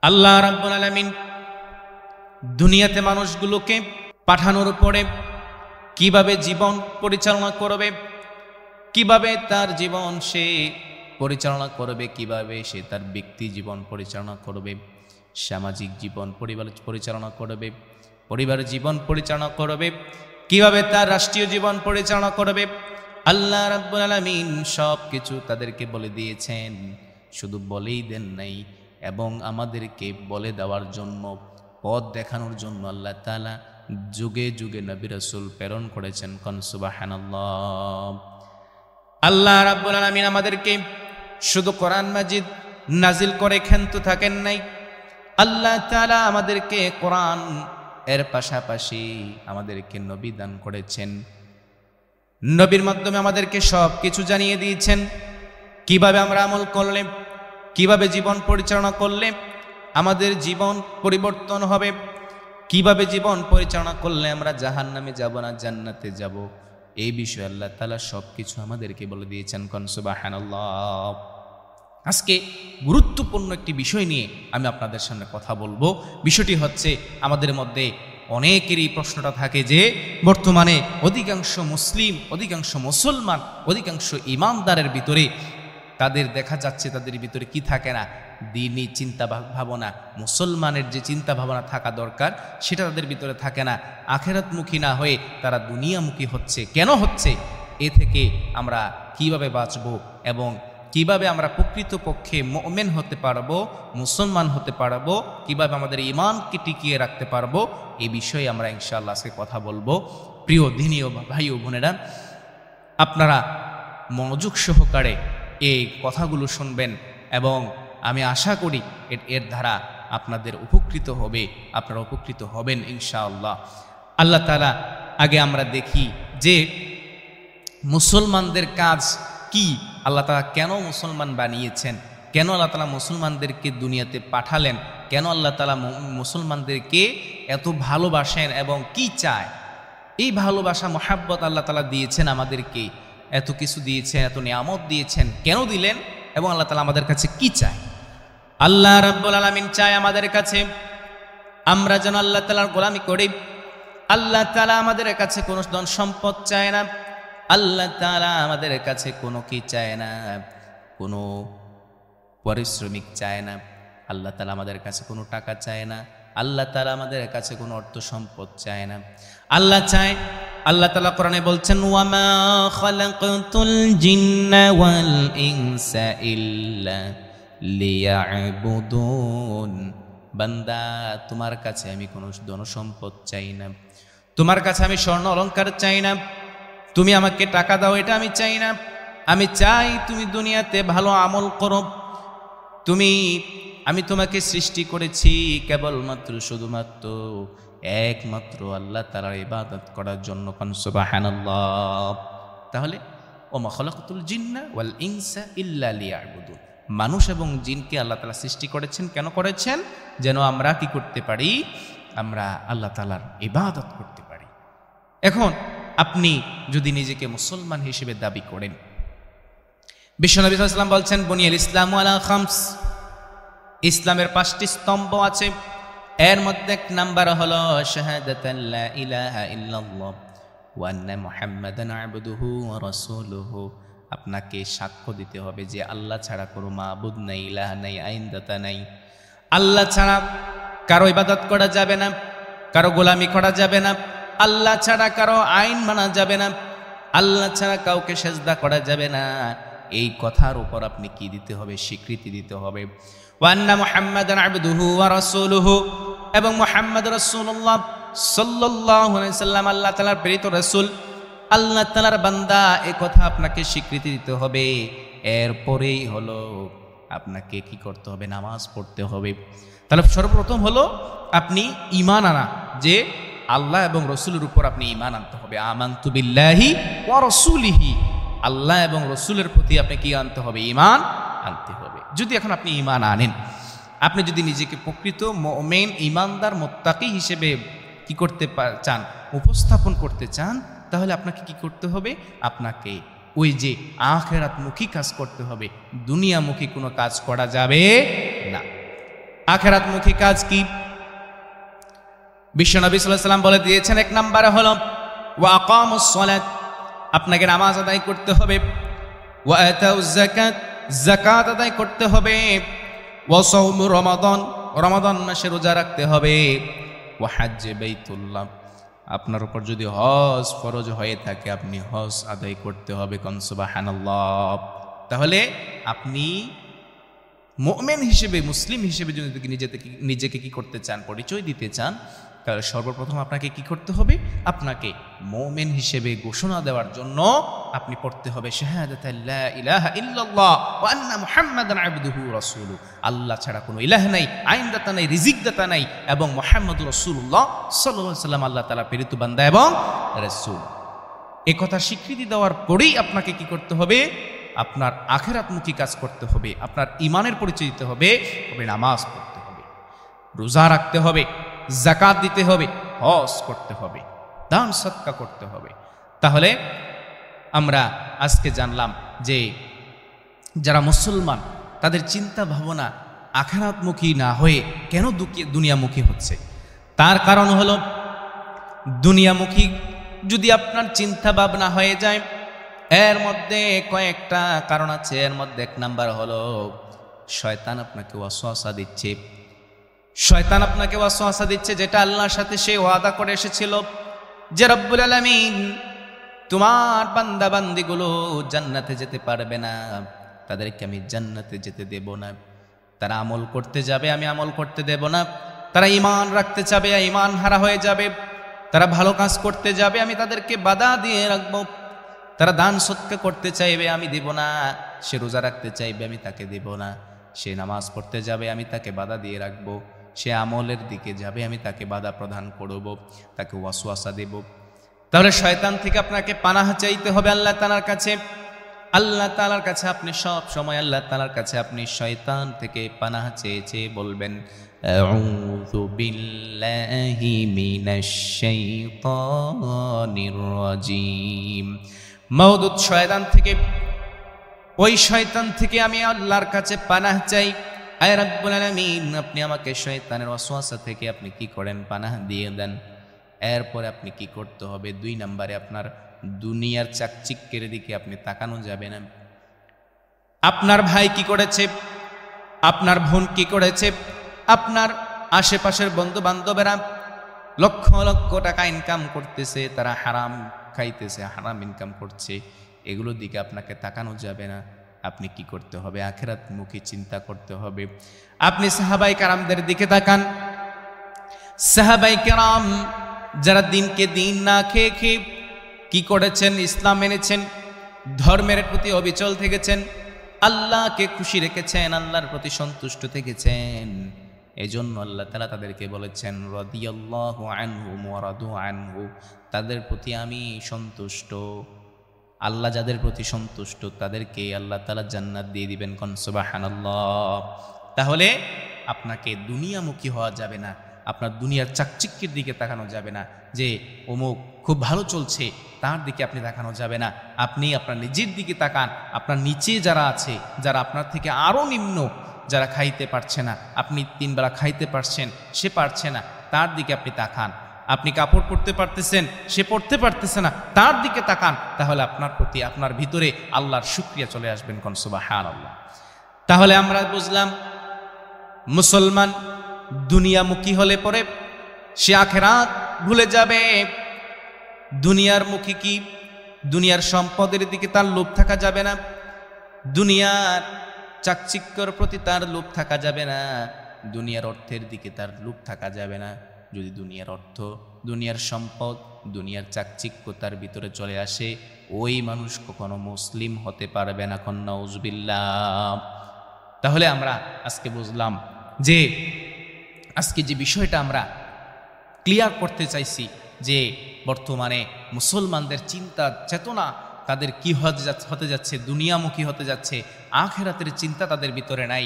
আল্লাহ রাব্বুল আলামিন দুনিয়াতে মানুষগুলোকে পাঠানোর পরে কিভাবে জীবন পরিচালনা করবে, কিভাবে তার জীবন সে পরিচালনা করবে, কিভাবে সে তার ব্যক্তি জীবন পরিচালনা করবে, সামাজিক জীবন পরিচালনা করবে, পরিবারের জীবন পরিচালনা করবে, কিভাবে তার রাষ্ট্রীয় জীবন পরিচালনা করবে, আল্লাহ রাব্বুল আলামিন সব কিছু তাদেরকে বলে দিয়েছেন। শুধু বলেই দেন নাই, এবং আমাদেরকে বলে দেওয়ার জন্য, পথ দেখানোর জন্য আল্লাহ তাআলা যুগে যুগে নবী রাসূল প্রেরণ করেছেন। কোন সুবহানাল্লাহ। আল্লাহ রাব্বুল আলামিন আমাদেরকে শুধু কোরআন মাজিদ নাজিল করে ক্ষান্ত থাকেন নাই, আল্লাহ তাআলা আমাদেরকে কোরআন এর পাশাপাশি আমাদেরকে নবী দান করেছেন। নবীর মাধ্যমে আমাদেরকে সব কিছু জানিয়ে দিয়েছেন, কিভাবে আমরা আমল করলে, কিভাবে জীবন পরিচালনা করলে আমাদের জীবন পরিবর্তন হবে, কিভাবে জীবন পরিচালনা করলে আমরা জাহান্নামে যাব না জান্নাতে যাব, এই বিষয়ে আল্লাহ তাআলা সব কিছু আমাদেরকে বলে দিয়েছেন। কোন সুবহানাল্লাহ। আজকে গুরুত্বপূর্ণ একটি বিষয় নিয়ে আমি আপনাদের সামনে কথা বলবো। বিষয়টি হচ্ছে, আমাদের মধ্যে অনেকেরই প্রশ্নটা থাকে যে বর্তমানে অধিকাংশ মুসলিম, অধিকাংশ মুসলমান, অধিকাংশ ইমানদারের ভিতরে তাদের দেখা যাচ্ছে তাদের ভিতরে কি থাকে না, দ্বীনি চিন্তা ভাবনা, মুসলমানের যে চিন্তা ভাবনা থাকা দরকার সেটা তাদের ভিতরে থাকে না। আখিরাতমুখী না হয়ে তারা দুনিয়ামুখী হচ্ছে। কেন হচ্ছে? এ থেকে আমরা কিভাবে বাঁচব এবং কিভাবে আমরা প্রকৃতপক্ষে মুমিন হতে পারবো, মুসলমান হতে পারবো, কিভাবে আমাদের ঈমানকে টিকিয়ে রাখতে পারবো, এই বিষয়ে আমরা ইনশাআল্লাহ আজকে কথা বলবো। প্রিয় দ্বীনি ও ভাই ও বোনেরা, আপনারা মনোযোগ সহকারে এই কথাগুলো শুনবেন এবং আমি আশা করি এর দ্বারা আপনাদের উপকৃত হবে, আপনারা উপকৃত হবেন ইনশাআল্লাহ। আল্লাহ তাআলা আগে আমরা দেখি যে মুসলমানদের কাজ কি, আল্লাহ তাআলা কেন মুসলমান বানিয়েছেন, কেন আল্লাহ তাআলা মুসলমানদেরকে দুনিয়াতে পাঠালেন, কেন আল্লাহ তাআলা মুসলমানদেরকে এত ভালোবাসেন এবং কি চায়। এই ভালোবাসা মহাব্বত আল্লাহ তাআলা দিয়েছেন আমাদেরকে, এত কিছু দিয়েছেন, এত নিয়ামত দিয়েছেন, কেন দিলেন এবং আল্লাহ তাআলা আমাদের কাছে কি চায়। আল্লাহ রাব্বুল আলামিন চায় আমাদের কাছে আমরা যেন আল্লাহ তাআলার গোলামি করি। আল্লাহ তাআলা আমাদের কাছে কোনো ধন সম্পদ চায় না, আল্লাহ তাআলা আমাদের কাছে কোনো কি চায় না, কোনো পারিশ্রমিক চায় না, আল্লাহ তাআলা আমাদের কাছে কোনো টাকা চায় না, আল্লাহ তাআলা আমাদের কাছে কোনো অর্থ সম্পদ চায় না। আল্লাহ চায়, আল্লাহ তাআলা কোরআনে বলছেন, ওয়ামা খালাকাতুল জিন্না ওয়াল ইনসা ইল্লা লিয়াবুদুন। বান্দা, তোমার কাছে আমি কোনো ধন সম্পদ চাই না, তোমার কাছে আমি স্বর্ণ অলংকার চাই না, তুমি আমাকে টাকা দাও এটা আমি চাই না। আমি চাই তুমি দুনিয়াতে ভালো আমল করো। আমি তোমাকে সৃষ্টি করেছি কেবলমাত্র শুধুমাত্র একমাত্র আল্লাহ তাআলার ইবাদত করার জন্য। কোন সুবহানাল্লাহ। তাহলে ওমা খালাকাতুল জিন্না ওয়াল ইনসা ইল্লা লিয়াবুদুন, মানুষ এবং জিনকে আল্লাহ তাআলা সৃষ্টি করেছেন। কেন করেছেন? যেন আমরা কি করতে পারি, আমরা আল্লাহ তাআলার ইবাদত করতে পারি। এখন আপনি যদি নিজেকে মুসলমান হিসেবে দাবি করেন, বিশ্বনবী সাল্লাল্লাহু আলাইহি ওয়াসাল্লাম বলছেন, বুনিয়াল ইসলামু আলা খামস, ইসলামের 5টি স্তম্ভ আছে। এর মধ্যে এক নাম্বার হলো শাহাদাতান লা ইলাহা ইল্লাল্লাহ ওয়া আন্না মুহাম্মাদান আবদুহু ওয়া রাসূলুহু। আপনাকে সাক্ষ্য দিতে হবে যে আল্লাহ ছাড়া কোনো মাবুদ নাই, ইলাহ নাই, আইনদাতা নাই। আল্লাহ ছাড়া কারো ইবাদত করা যাবে না, কারো গোলামি করা যাবে না, আল্লাহ ছাড়া কারো আইন মানা যাবে না, আল্লাহ ছাড়া কাউকে সেজদা করা যাবে না। এই কথার উপর আপনি কি দিতে হবে? স্বীকৃতি দিতে হবে। ওয়া আন্না মুহাম্মাদান আবদুহু ওয়া রাসূলুহু, এবং মুহাম্মদ রাসূলুল্লাহ সাল্লাল্লাহু আলাইহি সাল্লাম আল্লাহ তাআলার প্রেরিত রাসূল, আল্লাহ তাআলার বান্দা, এই কথা আপনাকে স্বীকৃতি দিতে হবে। এরপরেই হলো আপনাকে কি করতে হবে? নামাজ পড়তে হবে। তাহলে সর্বপ্রথম হলো আপনি ঈমান আনা, যে আল্লাহ এবং রসুলের উপর আপনি ঈমান আনতে হবে। আমানতু বিল্লাহি ওয়া রাসূলিহি, আল্লাহ এবং রসুলের প্রতি আপনি কি আনতে হবে? ঈমান আনতে হবে। যদি এখন আপনি ঈমান আনেন, আপনি যদি নিজেকে প্রকৃত মুমিন, ঈমানদার, মুত্তাকি হিসেবে কি করতে চান, উপস্থাপন করতে চান, তাহলে আপনাকে কি করতে হবে? আপনাকে ওই যে আখিরাতমুখী কাজ করতে হবে, দুনিয়ামুখী কোনো কাজ করা যাবে না। আখিরাতমুখী কাজ কি? বিশ্বনবী সাল্লাল্লাহু আলাইহি ওয়াসাল্লাম বলে দিয়েছেন, এক নম্বরে হলো ওয়া আকামুস সালাত, আপনাকে নামাজ আদায় করতে হবে। ওয়া আতাউজ যাকাত, যাকাত আদায় করতে হবে। ওয়া সাওমু রমাদান, রমাদান মাসে রোজা রাখতে হবে। ওয়া হাজ্জে বাইতুল্লাহ, আপনার উপর যদি হজ ফরজ হয়ে থাকে আপনি হজ আদায় করতে হবে। কোন সুবহানাল্লাহ। তাহলে আপনি মুমিন হিসেবে, মুসলিম হিসেবে যদি নিজেকে কি করতে চান, পরিচয় দিতে চান, তাহলে সর্বপ্রথম আপনাকে কি করতে হবে? আপনাকে মুমিন হিসেবে ঘোষণা দেওয়ার জন্য আপনি পড়তে হবে শাহাদাত লা ইলাহা ইল্লাল্লাহ ওয়া আন্না মুহাম্মাদান আবদুহু রাসূলুহু, আল্লাহ ছাড়া কোনো ইলাহ নাই, আইনদাতা নাই, রিজিকদাতা নাই, এবং মুহাম্মাদুর রাসূলুল্লাহ সাল্লাল্লাহু আলাইহি ওয়াসাল্লাম আল্লাহ তাআলার প্রেরিত বান্দা এবং রাসূল। এই কথা স্বীকৃতি দেওয়ার পরেই আপনাকে কি করতে হবে? আপনার আখিরাতমুখী কাজ করতে হবে, আপনার ঈমানের পরিচয় দিতে হবে, তবে নামাজ পড়তে হবে, রোজা রাখতে হবে, যাকাত দিতে হবে, হজ করতে হবে, দান সদকা করতে হবে। তাহলে আমরা আজকে জানলাম যে যারা মুসলমান তাদের চিন্তা ভাবনা আখিরাতমুখী না হয়ে কেন দুনিয়ামুখী হচ্ছে। তার কারণ হলো, দুনিয়ামুখী যদি আপনার চিন্তা ভাবনা হয়ে যায়, এর মধ্যে কয়েকটা কারণ আছে। এর মধ্যে এক নাম্বার হলো শয়তান আপনাকে ওয়াসওয়াসা দিচ্ছে। শয়তান আপনাকে ওয়াসওয়াসা দিচ্ছে যেটা আল্লাহর সাথে সে ওয়াদা করে এসেছিল যে রব্বুল আলামিন তোমার বান্দা বান্দিগুলো জান্নাতে যেতে পারবে না, তাদেরকে আমি জান্নাতে যেতে দেব না। তারা আমল করতে যাবে, আমি আমল করতে দেব না। তারা ঈমান রাখতে চাবে, ঈমান হারা হয়ে যাবে। তারা ভালো কাজ করতে যাবে, আমি তাদেরকে বাধা দিয়ে রাখবো। তারা দান সদকা করতে চাইবে, আমি দেব না। সে রোজা রাখতে চাইবে, আমি তাকে দেব না। সে নামাজ পড়তে যাবে, আমি তাকে বাধা দিয়ে রাখবো। সে আমলের দিকে যাবে, আমি তাকে বাধা প্রদান করব, তাকে ওয়াসওয়াসা দেব। তাহলে শয়তান থেকে আপনাকে পানাহ চাইতে হবে আল্লাহ তাআলার কাছে। আল্লাহ তাআলার কাছে আপনি সব সময় আল্লাহ তাআলার কাছে আপনি শয়তান থেকে পানাহ চেয়ে বলবেন, আউযু বিল্লাহি মিনাশ শাইতানির রাজীম। মাউদুদ শয়তান থেকে, ওই শয়তান থেকে আমি আল্লাহর কাছে পানাহ চাই। আয় রব্বুল আলামিন, আপনি আমাকে শয়তানের ওয়াসওয়াসা থেকে আপনি কি করেন? পানাহ দিয়ে দেন। এরপরে আপনি কি করতে হবে? 2 নম্বরে আপনার দুনিয়ার চাকচিক্যের দিকে আপনি তাকানো যাবে না। আপনার ভাই কি করেছে, আপনার বোন কি করেছে, আপনার আশেপাশের বন্ধু বান্ধবেরা লক্ষ লক্ষ টাকা ইনকাম করতেছে, তারা হারাম খাইতেছে, হারাম ইনকাম করছে, এগুলোর দিকে আপনাকে তাকানো যাবে না। আপনি কি করতে হবে? আখিরাতমুখী চিন্তা করতে হবে। আপনি সাহাবায়ে কেরামদের দিকে তাকান। সাহাবায়ে কেরাম যারা দিনকে দিন না খেয়ে খেয়ে কি করেছেন? ইসলাম মেনেছেন, ধর্মের প্রতি অবিচল থেকেছেন, আল্লাহকে খুশি রেখেছেন, আল্লাহর প্রতি সন্তুষ্ট থেকেছেন। এজন্য আল্লাহ তাআলা তাদেরকে বলেছেন রাদিয়াল্লাহু আনহুম ওয়া রাদু আনহু, তাদের প্রতি আমি সন্তুষ্ট। আল্লাহ যাদের প্রতি সন্তুষ্ট তাদেরকে আল্লাহ তাআলা জান্নাত দিয়ে দিবেন। কোন সুবহানাল্লাহ। তাহলে আপনাকে দুনিয়ামুখী হওয়া যাবে না, আপনার দুনিয়ার চাকচিক্যের দিকে তাকানো যাবে না যে অমুক খুব ভালো চলছে তার দিকে আপনি তাকানো যাবে না। আপনি আপনার নিজের দিকে তাকান। আপনার নিচে যারা আছে, যারা আপনার থেকে আরও নিম্ন, যারা খাইতে পারছে না, আপনি 3 বেলা খাইতে পারছেন, সে পারছে না, তার দিকে আপনি তাকান। আপনি কাপড় পরতে পারতেছেন, সে পরতে পারতেছে না, তার দিকে তাকান। তাহলে আপনার প্রতি, আপনার ভিতরে আল্লাহর শুকরিয়া চলে আসবেন। কোন সুবহানাল্লাহ। তাহলে আমরা বুঝলাম মুসলমান দুনিয়ামুখী হলে পরে সে আখিরাত ভুলে যাবে। দুনিয়ার মুখী কি? দুনিয়ার সম্পদের দিকে তার লোভ থাকা যাবে না, দুনিয়ার চাকচিক্যর প্রতি তার লোভ থাকা যাবে না, দুনিয়ার অর্থের দিকে তার লোভ থাকা যাবে না। যদি দুনিয়ার অর্থ, দুনিয়ার সম্পদ, দুনিয়ার চাকচিক্য তার ভিতরে চলে আসে, ওই মানুষ কখনো মুসলিম হতে পারবে না। নাউজুবিল্লাহ। তাহলে আমরা আজকে বুঝলাম যে আজকে যে বিষয়টা আমরা ক্লিয়ার করতে চাইছি যে বর্তমানে মুসলমানদের চিন্তা চেতনা তাদের কি হতে যাচ্ছে? দুনিয়ামুখী হতে যাচ্ছে, আখিরাতের চিন্তা তাদের ভিতরে নাই।